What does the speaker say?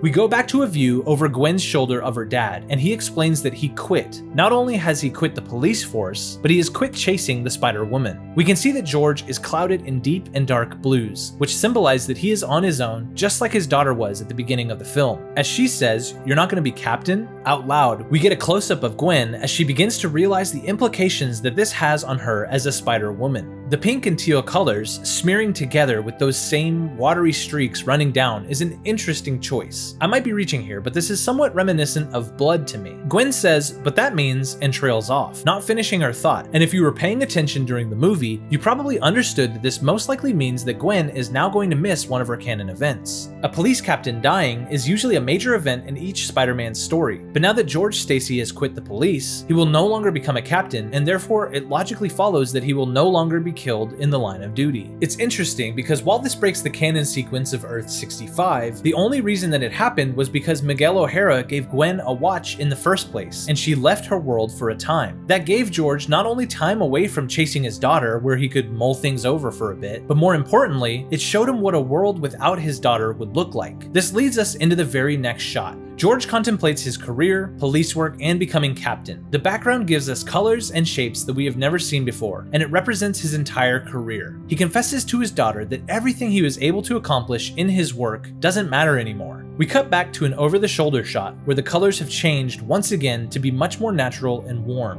We go back to a view over Gwen's shoulder of her dad, and he explains that he quit. Not only has he quit the police force, but he has quit chasing the Spider-Woman. We can see that George is clouded in deep and dark blues, which symbolize that he is on his own, just like his daughter was at the beginning of the film. As she says, "You're not going to be captain?" out loud, we get a close-up of Gwen as she begins to realize the implications that this has on her as a Spider-Woman. The pink and teal colors smearing together with those same watery streaks running down is an interesting choice. I might be reaching here, but this is somewhat reminiscent of blood to me. Gwen says, "But that means," and trails off, not finishing her thought. And if you were paying attention during the movie, you probably understood that this most likely means that Gwen is now going to miss one of her canon events. A police captain dying is usually a major event in each Spider-Man story, but now that George Stacy has quit the police, he will no longer become a captain, and therefore it logically follows that he will no longer be killed in the line of duty. It's interesting because while this breaks the canon sequence of Earth 65, the only reason that it happened was because Miguel O'Hara gave Gwen a watch in the first place, and she left her world for a time. That gave George not only time away from chasing his daughter, where he could mull things over for a bit, but more importantly, it showed him what a world without his daughter would look like. This leads us into the very next shot. George contemplates his career, police work, and becoming captain. The background gives us colors and shapes that we have never seen before, and it represents his entire career. He confesses to his daughter that everything he was able to accomplish in his work doesn't matter anymore. We cut back to an over-the-shoulder shot where the colors have changed once again to be much more natural and warm.